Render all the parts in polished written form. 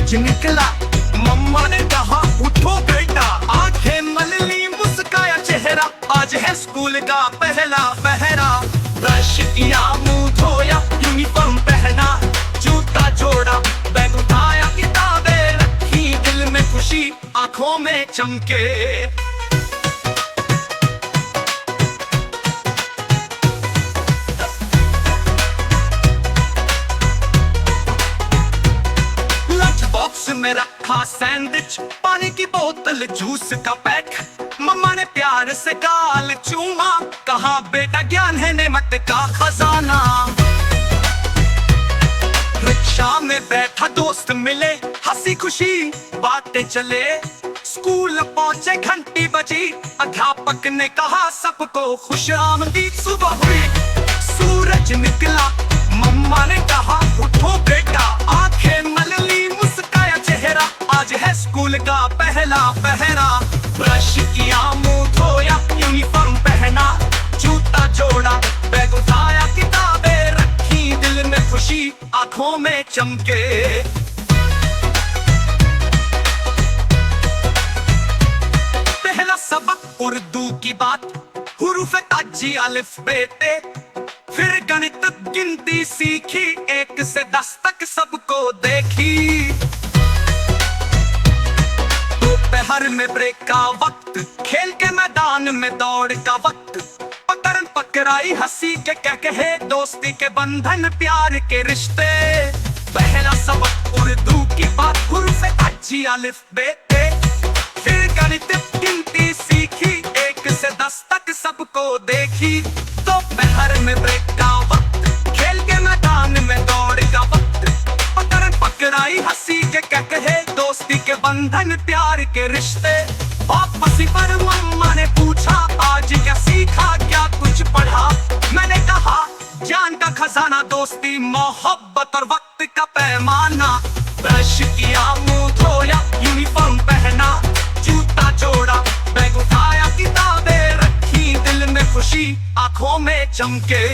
सूरज निकला, मम्मा ने कहा उठो बेटा, आंखें मल ली, मुस्काया चेहरा, आज है स्कूल का पहला पहरा। ब्रश किया, मुंह धोया, यूनिफॉर्म पहना, जूता जोड़ा, बैग उठाया, किताबें रखी, दिल में खुशी आंखों में चमके। में रखा सैंडविच, पानी की बोतल, जूस का पैक, मम्मा ने प्यार से गाल चूमा, कहा बेटा ज्ञान है नेमत का खजाना। रिक्शा में बैठा दोस्त मिले, हंसी खुशी बातें चले, स्कूल पहुंचे घंटी बजी, अध्यापक ने कहा सबको खुश आमदीद। सुबह हुई, सूरज निकला, मम्मा ने कहा उठो बेटा, आंखें मल ली, मुस्काया चेहरा, आज है स्कूल का पहला पहरा। ब्रश किया, मुंह धोया, यूनिफॉर्म पहना, जूता जोड़ा, बैग उठाया, किताबें रखी, दिल में खुशी आंखों में चमके। पहला सबक उर्दू की बात, हुरूफ ताजी अलिफ बे ते, फिर गणित गिनती सीखी, 1 से 10 तक सबको देखी। दोपहर में ब्रेक का वक्त, खेल के मैदान में दौड़ का वक्त, पकड़न पकड़ाई, हंसी के कहे, दोस्ती के बंधन, प्यार के रिश्ते। पहला सबक उर्दू की बात, हुरूफ ताजी अलिफ बे ते, फिर गणित गिनती सीखी, 1 से 10 तक सबको देखी। दोपहर में ब्रेक का वक्त, खेल के मैदान में दौड़ का वक्त, पकड़न पकड़ाई, हंसी के कहे, दोस्ती के बंधन, प्यार के रिश्ते। वापसी पर मम्मा ने पूछा, आज क्या सीखा, क्या कुछ पढ़ा, मैंने कहा ज्ञान का खजाना, दोस्ती, मोहब्बत और वक्त का पैमाना। ब्रश किया, मुंह धोया, यूनिफॉर्म पहना, जूता जोड़ा, बैग उठाया, किताबें रखी, दिल में खुशी आंखों में चमके।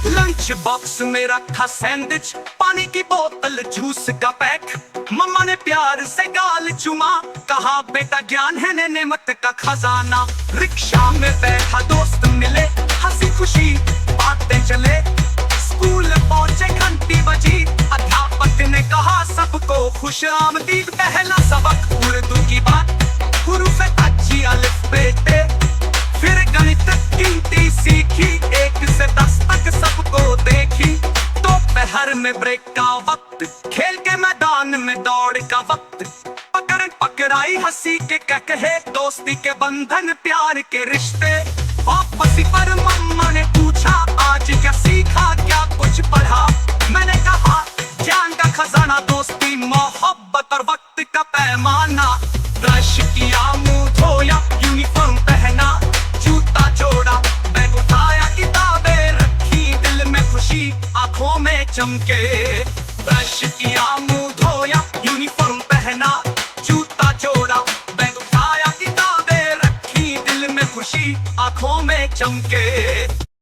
लंच बॉक्स में रखा सैंडविच, पानी की बोतल, जूस का पैक, मम्मा ने प्यार से गाल चुमा, कहा बेटा ज्ञान है नेमत का खजाना। रिक्शा में बैठा दोस्त मिले, हंसी खुशी बातें चले, स्कूल पहुंचे घंटी बजी, अध्यापक ने कहा सबको खुश आमदीद। पहला सबक उर्दू की बात, हुरूफ ताजी अलिफ बे ते, फिर गणित गिनती सीखी, 1 से 10 तक सबको देखी। दोपहर में ब्रेक का वक्त, खेल के मैदान में दौड़ का वक्त, पकड़न पकड़ाई, हंसी के कहे, दोस्ती के बंधन, प्यार के रिश्ते। वापसी पर मम्मा ने पूछा, आज क्या सीखा, क्या कुछ पढ़ा, मैंने कहा ज्ञान का खजाना, दोस्ती, मोहब्बत और वक्त का पैमाना। ब्रश किया, मुंह धोया, यूनिफॉर्म पहना, जूता जोड़ा, बैग उठाया, किताबें रखी, दिल में खुशी आंखों में चमके। ब्रश किया, मुंह धोया, यूनिफॉर्म पहना, जूता जोड़ा, बैग उठाया, किताबें रखी, दिल में खुशी आंखों में चमके।